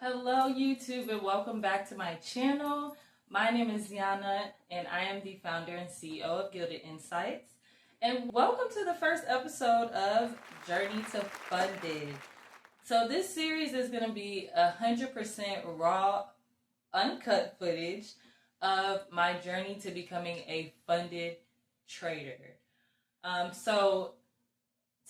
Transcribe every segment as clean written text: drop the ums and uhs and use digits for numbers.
Hello YouTube and welcome back to my channel. My name is Yana and I am the founder and CEO of Gilded Insights. And welcome to the first episode of Journey to Funded. So this series is going to be 100% raw, uncut footage of my journey to becoming a funded trader. So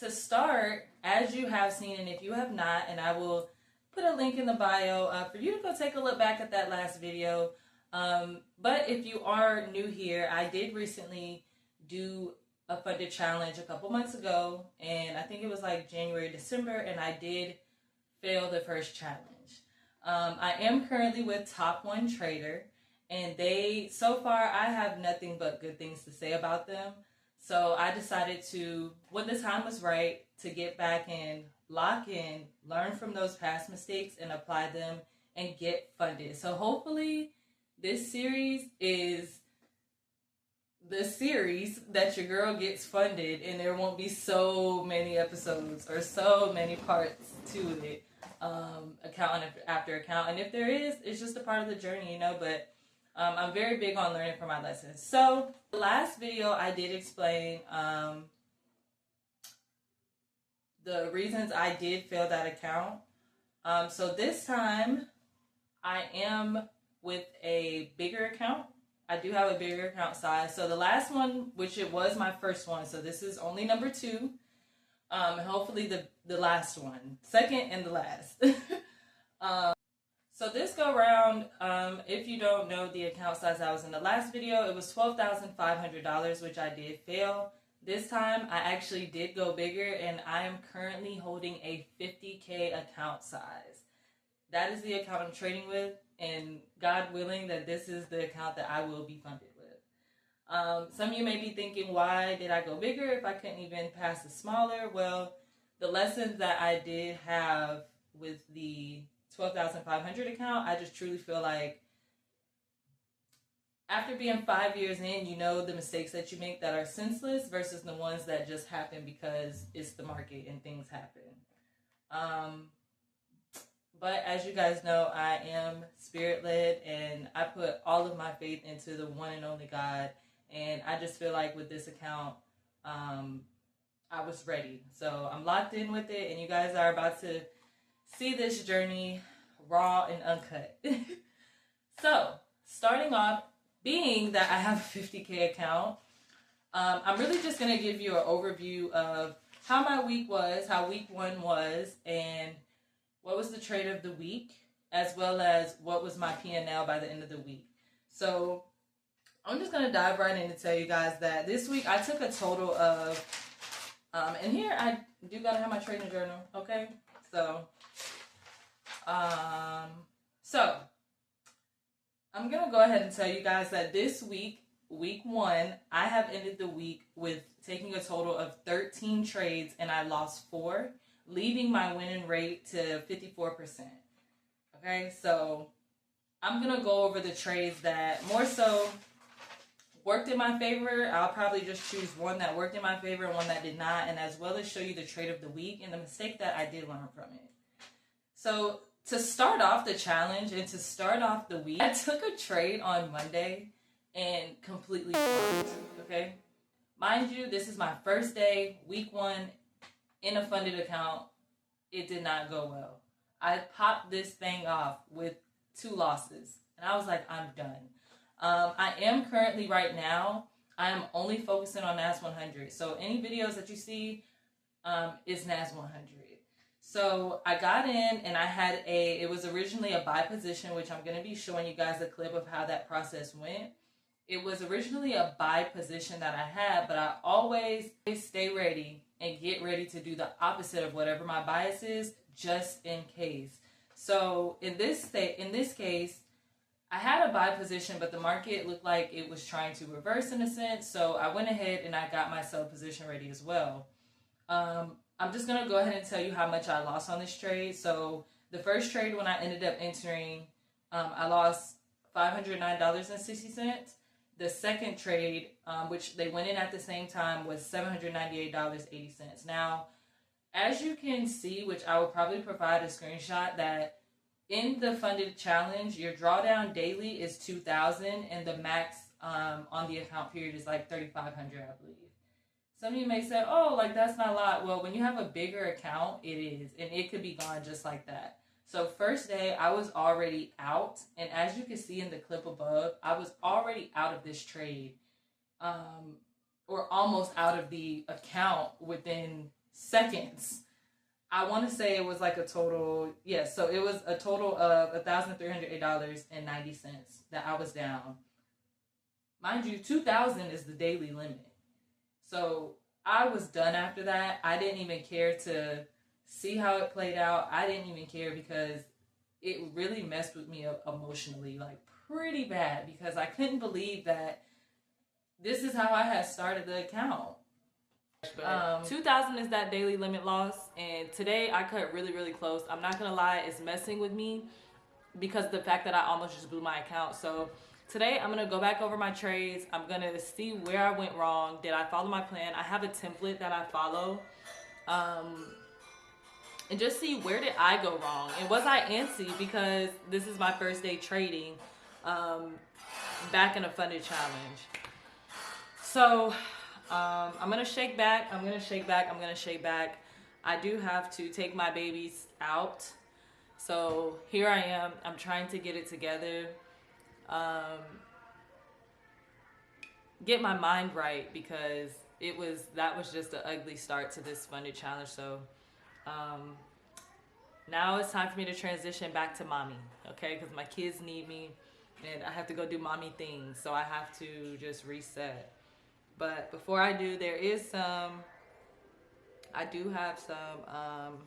to start, as you have seen, and if you have not, and I will put a link in the bio for you to go take a look back at that last video. But if you are new here, I did recently do a funded challenge a couple months ago, and I think it was like January, December, and I did fail the first challenge. I am currently with TopOne Trader, and so far I have nothing but good things to say about them. So I decided to, when the time was right, to get back and lock in, learn from those past mistakes and apply them and get funded. So hopefully this series is the series that your girl gets funded and there won't be so many episodes or so many parts to it, account after account. And if there is, it's just a part of the journey, but I'm very big on learning from my lessons. So the last video I did explain the reasons I did fail that account. So this time I am with a bigger account. I do have a bigger account size. So the last one, which it was my first one, so this is only number 2. And hopefully the last one, second and the last. So this go round, if you don't know the account size I was in the last video, it was $12,500, which I did fail. This time I actually did go bigger, and I am currently holding a 50K account size. That is the account I'm trading with, and God willing that this is the account that I will be funded with. Some of you may be thinking, why did I go bigger if I couldn't even pass the smaller? Well, the lessons that I did have with the 12,500 account, I just truly feel like after being 5 years in, you know the mistakes that you make that are senseless versus the ones that just happen because it's the market and things happen. But as you guys know, I am spirit-led and I put all of my faith into the one and only God. And I just feel like with this account, I was ready. So I'm locked in with it, and you guys are about to see this journey raw and uncut. So starting off, being that I have a 50K account, I'm really just going to give you an overview of how my week was, how week 1 was, and what was the trade of the week, as well as what was my P&L by the end of the week. So I'm just going to dive right in and tell you guys that this week I took a total of, and here I do got to have my trading journal, okay? So I'm going to go ahead and tell you guys that this week, week 1, I have ended the week with taking a total of 13 trades, and I lost 4, leaving my winning rate to 54%. Okay, so I'm going to go over the trades that more so worked in my favor. I'll probably just choose one that worked in my favor and one that did not, and as well as show you the trade of the week and the mistake that I did learn from it. So to start off the challenge and to start off the week, I took a trade on Monday and completely flopped, okay? Mind you, this is my first day, week 1, in a funded account. It did not go well. I popped this thing off with 2 losses, and I was like, I'm done. I am currently right now, I am only focusing on NAS 100. So any videos that you see is NAS 100. So I got in and I had it was originally a buy position, which I'm going to be showing you guys a clip of how that process went. It was originally a buy position that I had, but I always stay ready and get ready to do the opposite of whatever my bias is, just in case. So in this case, I had a buy position, but the market looked like it was trying to reverse in a sense. So I went ahead and I got my sell position ready as well. I'm just going to go ahead and tell you how much I lost on this trade. So the first trade, when I ended up entering, I lost $509.60. The second trade, which they went in at the same time, was $798.80. Now, as you can see, which I will probably provide a screenshot, that in the funded challenge, your drawdown daily is 2,000 and the max on the account period is like 3,500, I believe. Some of you may say, oh, like that's not a lot. Well, when you have a bigger account, it is, and it could be gone just like that. So first day, I was already out, and as you can see in the clip above, I was already out of this trade, or almost out of the account within seconds. I want to say it was like a total, yes, so it was a total of $1,308.90 that I was down. Mind you, 2,000 is the daily limit. So I was done after that. I didn't even care to see how it played out. I didn't even care because it really messed with me emotionally, like pretty bad, because I couldn't believe that this is how I had started the account. 2,000 is that daily limit loss, and today I cut really, really close. I'm not gonna lie, it's messing with me because of the fact that I almost just blew my account. So today I'm gonna go back over my trades. I'm gonna see where I went wrong. Did I follow my plan? I have a template that I follow, and just see where did I go wrong, and was I antsy because this is my first day trading back in a funded challenge. So I'm gonna shake back. I'm gonna shake back. I do have to take my babies out. So here I am. I'm trying to get it together. Get my mind right, because that was just an ugly start to this funded challenge. So now it's time for me to transition back to mommy, okay? Because my kids need me and I have to go do mommy things. So I have to just reset. But before I do, I do have some,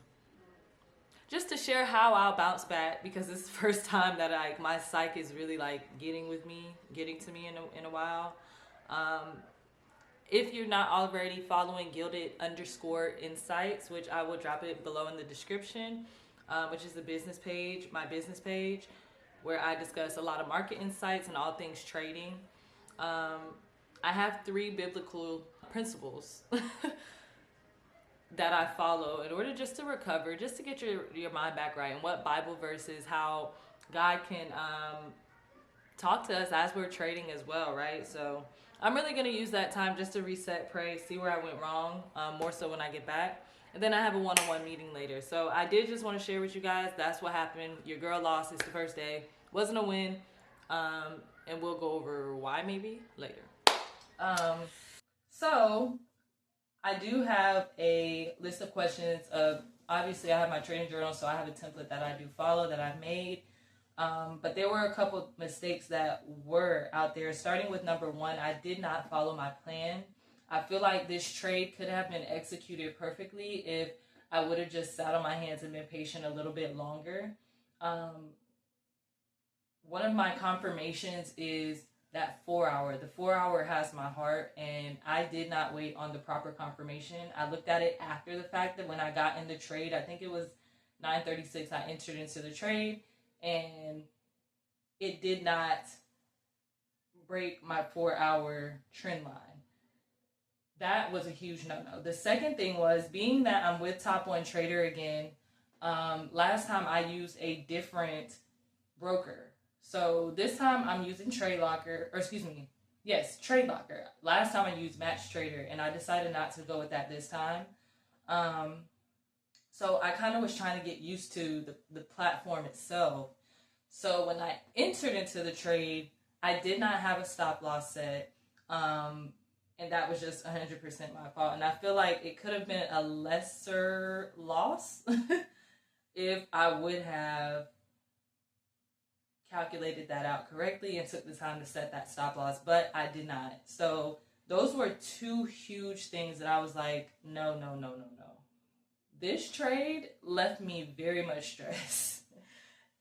just to share how I'll bounce back, because this is the first time that my psych is really like getting to me in a while. If you're not already following Gilded_Insights, which I will drop it below in the description, which is my business page, where I discuss a lot of market insights and all things trading. I have 3 biblical principles that I follow in order just to recover, just to get your mind back right, and what Bible verses, how God can talk to us as we're trading as well, right? So I'm really going to use that time just to reset, pray, see where I went wrong, more so when I get back. And then I have a one-on-one meeting later. So I did just want to share with you guys, that's what happened. Your girl lost. It's the first day. Wasn't a win. And we'll go over why maybe later. So I do have a list of questions. Obviously I have my trading journal, so I have a template that I do follow that I've made. But there were a couple mistakes that were out there. Starting with number 1, I did not follow my plan. I feel like this trade could have been executed perfectly if I would have just sat on my hands and been patient a little bit longer. One of my confirmations is that 4-hour. The 4-hour has my heart, and I did not wait on the proper confirmation. I looked at it after the fact, that when I got in the trade, I think it was 9:36, I entered into the trade, and it did not break my 4-hour trend line. That was a huge no-no. The second thing was, being that I'm with TopOne Trader again, last time I used a different broker. So this time I'm using TradeLocker. Last time I used Match Trader, and I decided not to go with that this time. So I kind of was trying to get used to the platform itself. So when I entered into the trade, I did not have a stop loss set. And that was just 100% my fault. And I feel like it could have been a lesser loss if I would have calculated that out correctly and took the time to set that stop loss, but I did not. So those were 2 huge things that I was like, no. This trade left me very much stressed.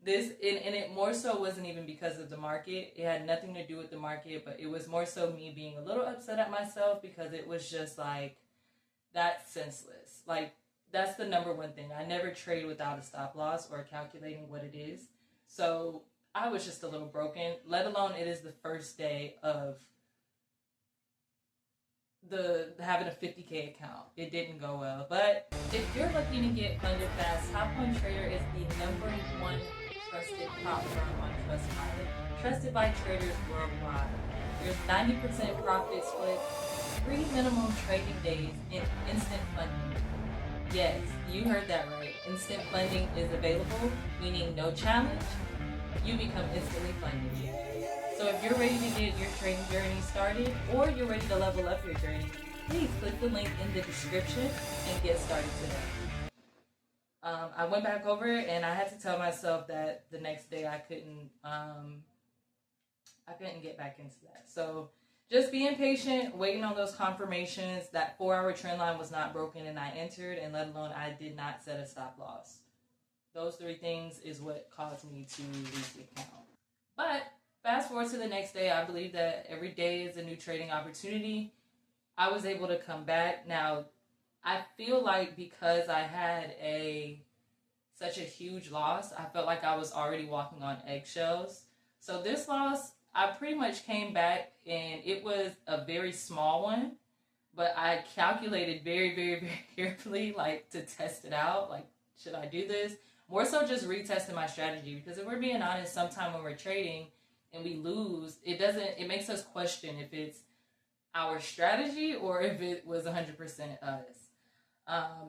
And it more so wasn't even because of the market. It had nothing to do with the market, but it was more so me being a little upset at myself, because it was just like, that's senseless. Like, that's the number 1 thing. I never trade without a stop loss or calculating what it is. So I was just a little broken, let alone it is the first day of having a 50K account. It didn't go well. But if you're looking to get funded fast, TopOne Trader is the #1 prop firm on Trustpilot, trusted by traders worldwide. There's 90% profit split, 3 minimum trading days, and instant funding. Yes, you heard that right. Instant funding is available, meaning no challenge, you become instantly funded. So if you're ready to get your trading journey started, or you're ready to level up your journey, please click the link in the description and get started today. I went back over it and I had to tell myself that the next day I couldn't get back into that. So just being patient, waiting on those confirmations. That 4-hour trend line was not broken and I entered, and let alone I did not set a stop loss. Those 3 things is what caused me to lose the account. But fast forward to the next day, I believe that every day is a new trading opportunity. I was able to come back. Now, I feel like because I had such a huge loss, I felt like I was already walking on eggshells. So this loss, I pretty much came back, and it was a very small one, but I calculated very, very, very carefully, like, to test it out. Like, should I do this? More so just retesting my strategy, because if we're being honest, sometimes when we're trading and we lose, it makes us question if it's our strategy or if it was 100% us.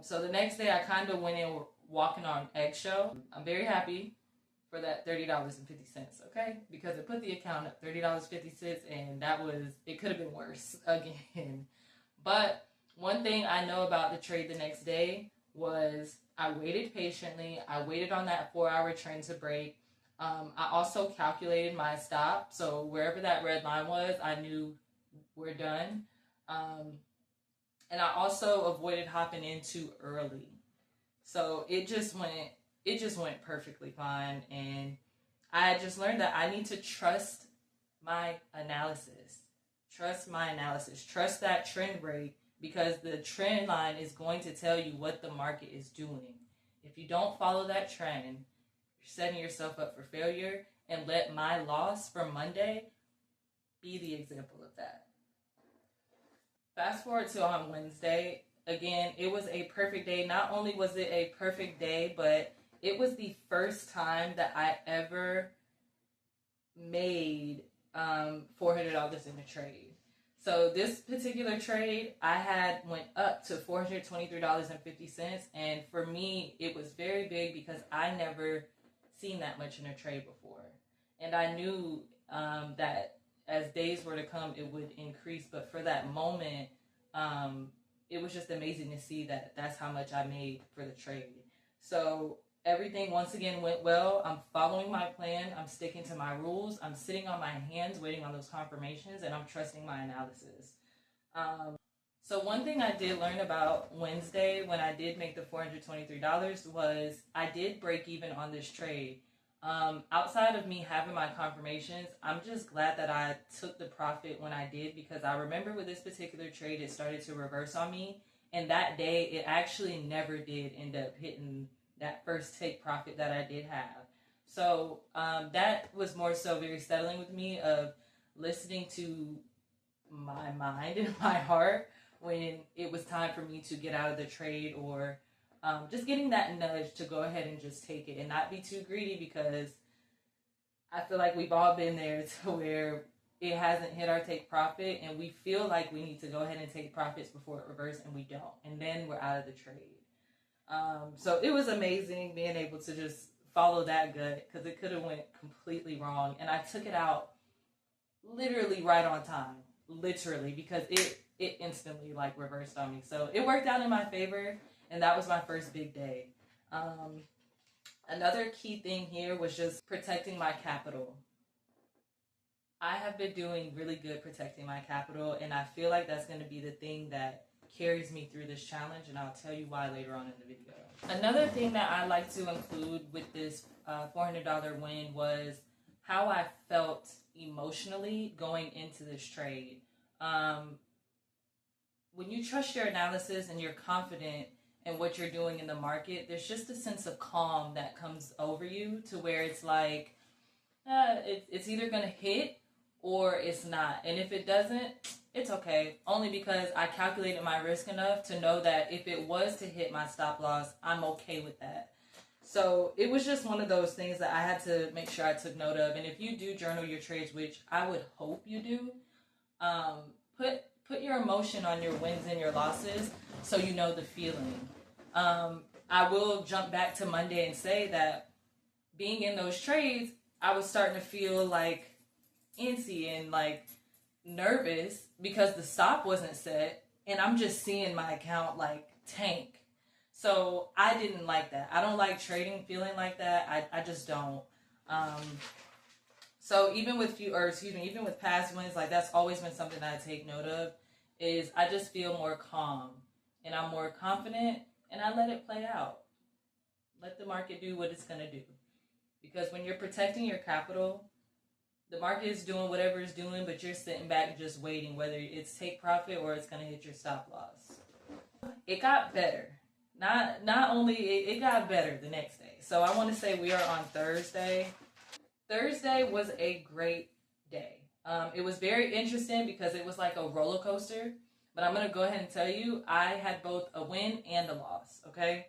So the next day I kind of went in walking on eggshell. I'm very happy for that $30.50, okay? Because it put the account at $30.50, and it could have been worse again. But one thing I know about the trade the next day was I waited patiently. I waited on that 4-hour trend to break. I also calculated my stop. So wherever that red line was, I knew we're done. And I also avoided hopping in too early. So it just went perfectly fine. And I had just learned that I need to trust my analysis. Trust that trend break, because the trend line is going to tell you what the market is doing. If you don't follow that trend, you're setting yourself up for failure. And let my loss from Monday be the example of that. Fast forward to on Wednesday. Again, it was a perfect day. Not only was it a perfect day, but it was the first time that I ever made $400 in a trade. So this particular trade, I had went up to $423.50, and for me, it was very big because I never seen that much in a trade before, and I knew that as days were to come, it would increase. But for that moment, it was just amazing to see that that's how much I made for the trade. So everything once again went well. I'm following my plan. I'm sticking to my rules. I'm sitting on my hands waiting on those confirmations, and I'm trusting my analysis. So one thing I did learn about Wednesday when I did make the $423 was I did break even on this trade. Outside of me having my confirmations, I'm just glad that I took the profit when I did, because I remember with this particular trade, it started to reverse on me. And that day, it actually never did end up hitting that first take profit that I did have. So that was more so very settling with me, of listening to my mind and my heart when it was time for me to get out of the trade, or just getting that nudge to go ahead and just take it and not be too greedy, because I feel like we've all been there to where it hasn't hit our take profit and we feel like we need to go ahead and take profits before it reverses, and we don't. And then we're out of the trade. So it was amazing being able to just follow that gut, because it could have went completely wrong. And I took it out literally right on time, literally, because it instantly like reversed on me. So it worked out in my favor, and that was my first big day. Another key thing here was just protecting my capital. I have been doing really good protecting my capital, and I feel like that's going to be the thing that carries me through this challenge, and I'll tell you why later on in the video. Another thing that I like to include with this $400 win was how I felt emotionally going into this trade. When you trust your analysis and you're confident in what you're doing in the market, there's just a sense of calm that comes over you, to where it's like, it's either going to hit or it's not. And if it doesn't, it's okay. Only because I calculated my risk enough to know that if it was to hit my stop loss, I'm okay with that. So it was just one of those things that I had to make sure I took note of. And if you do journal your trades, which I would hope you do, put your emotion on your wins and your losses so you know the feeling. I will jump back to Monday and say that being in those trades, I was starting to feel like antsy and like nervous because the stop wasn't set, and I'm just seeing my account like tank. So I didn't like that. I don't like trading feeling like that. I just don't. So even with even with past wins, like that's always been something that I take note of, is I just feel more calm and I'm more confident and I let it play out. Let the market do what it's gonna do. Because when you're protecting your capital, the market is doing whatever it's doing, but you're sitting back and just waiting, whether it's take profit or it's gonna hit your stop loss. It got better. Not only it got better the next day. So I want to say we are on Thursday. Thursday was a great day. It was very interesting because it was like a roller coaster. But I'm going to go ahead and tell you, I had both a win and a loss, okay?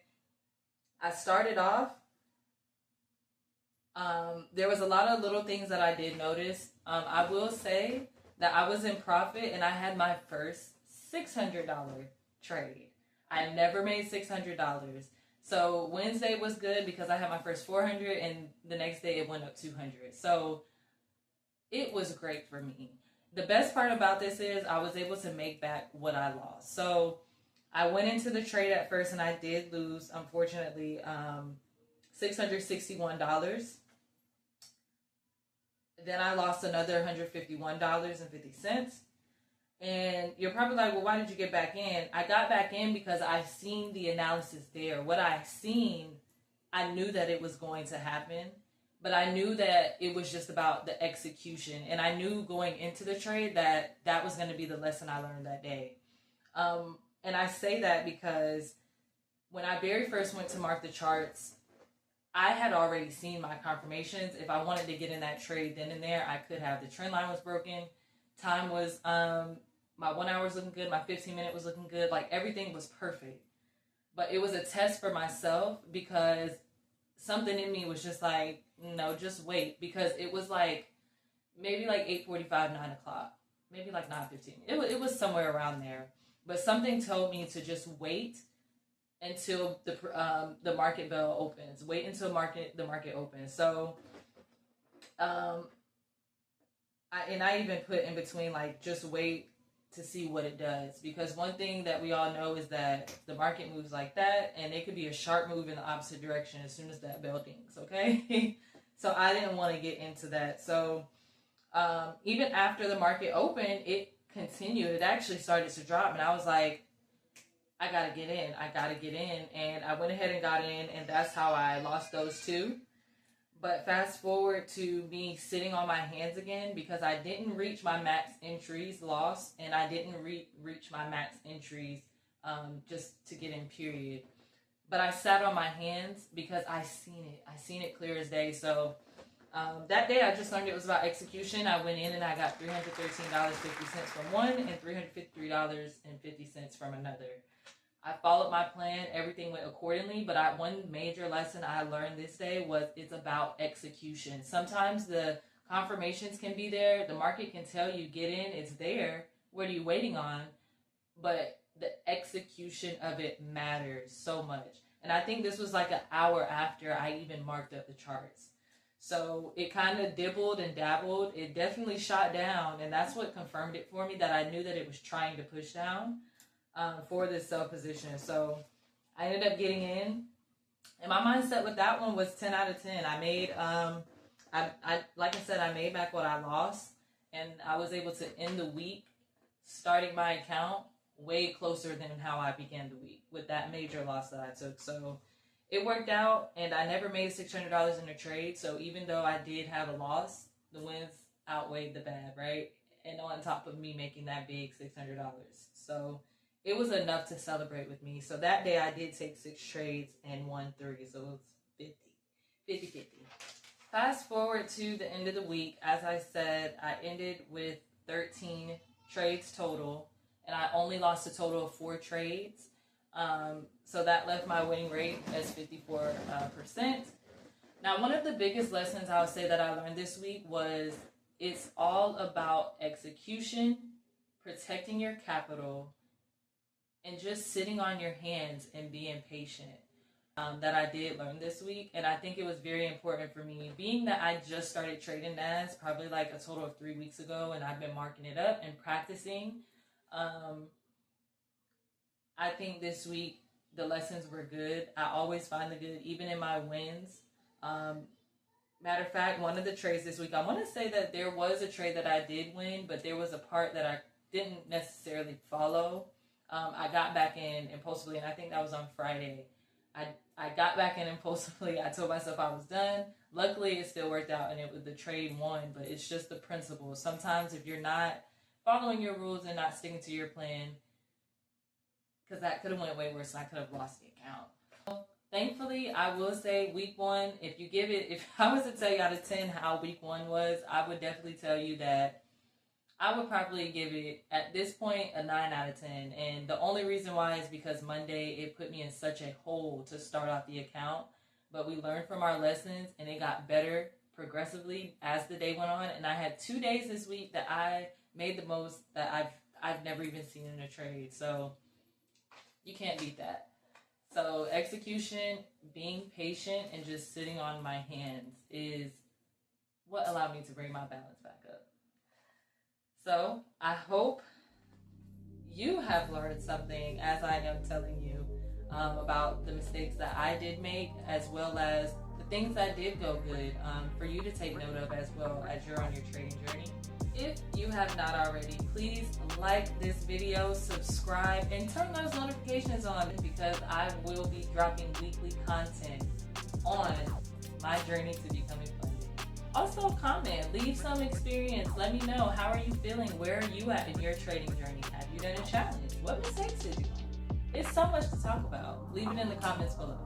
I started off, there was a lot of little things that I did notice. I will say that I was in profit and I had my first $600 trade. I never made $600. So Wednesday was good because I had my first 400 and the next day it went up 200. So it was great for me. The best part about this is I was able to make back what I lost. So I went into the trade at first and I did lose, unfortunately, $661. Then I lost another $151.50. And you're probably like, well, why did you get back in? I got back in because I seen the analysis there. What I seen, I knew that it was going to happen, but I knew that it was just about the execution. And I knew going into the trade that that was going to be the lesson I learned that day. And I say that because when I very first went to mark the charts, I had already seen my confirmations. If I wanted to get in that trade then and there, I could have. The trend line was broken. Time was, my 1 hour was looking good. My 15-minute was looking good. Like everything was perfect. But it was a test for myself because something in me was just like, no, just wait. Because it was like, maybe like 8:45, 9 o'clock. Maybe like 9:15. It was somewhere around there. But something told me to just wait until the market bell opens. Wait until the market opens. So, I even put in between like just wait to see what it does, because one thing that we all know is that the market moves like that, and it could be a sharp move in the opposite direction as soon as that bell dings. Okay, so I didn't want to get into that. So even after the market opened, it continued. It actually started to drop, and I was like, I gotta get in, and I went ahead and got in, and that's how I lost those two. But fast forward to me sitting on my hands again because I didn't reach my max entries lost, and I didn't reach my max entries just to get in, period. But I sat on my hands because I seen it clear as day. So that day I just learned it was about execution. I went in and I got $313.50 from one and $353.50 from another. I followed my plan. Everything went accordingly. But one major lesson I learned this day was it's about execution. Sometimes the confirmations can be there. The market can tell you get in. It's there. What are you waiting on? But the execution of it matters so much. And I think this was like an hour after I even marked up the charts. So it kind of dibbled and dabbled. It definitely shot down. And that's what confirmed it for me, that I knew that it was trying to push down. For this sell position. So I ended up getting in, and my mindset with that one was 10 out of 10. I made, like I said, I made back what I lost, and I was able to end the week starting my account way closer than how I began the week with that major loss that I took. So it worked out, and I never made $600 in a trade. So even though I did have a loss, the wins outweighed the bad, right? And on top of me making that big $600. So it was enough to celebrate with me. So that day I did take 6 trades and won 3. So it was 50-50. Fast forward to the end of the week. As I said, I ended with 13 trades total, and I only lost a total of 4 trades. So that left my winning rate as 54%. Now, one of the biggest lessons I would say that I learned this week was it's all about execution, protecting your capital, and just sitting on your hands and being patient. That I did learn this week, and I think it was very important for me, being that I just started trading NAS probably like a total of 3 weeks ago, and I've been marking it up and practicing. I think this week the lessons were good. I always find the good even in my wins. Matter of fact, one of the trades this week, I want to say that there was a trade that I did win, but there was a part that I didn't necessarily follow. I got back in impulsively, and I think that was on Friday. I got back in impulsively. I told myself I was done. Luckily, it still worked out, and the trade won, but it's just the principle. Sometimes if you're not following your rules and not sticking to your plan, because that could have went way worse, and I could have lost the account. So, thankfully, I will say week one, if I was to tell you out of 10 how week one was, I would definitely tell you that I would probably give it, at this point, a 9 out of 10. And the only reason why is because Monday, it put me in such a hole to start off the account. But we learned from our lessons, and it got better progressively as the day went on. And I had 2 days this week that I made the most that I've never even seen in a trade. So you can't beat that. So execution, being patient, and just sitting on my hands is what allowed me to bring my balance back up. So I hope you have learned something, as I am telling you, about the mistakes that I did make, as well as the things that did go good, for you to take note of as well as you're on your trading journey. If you have not already, please like this video, subscribe, and turn those notifications on, because I will be dropping weekly content on my journey to becoming funded. Also comment, leave some experience. Let me know, how are you feeling? Where are you at in your trading journey? Have you done a challenge? What mistakes did you make? It's so much to talk about. Leave it in the comments below.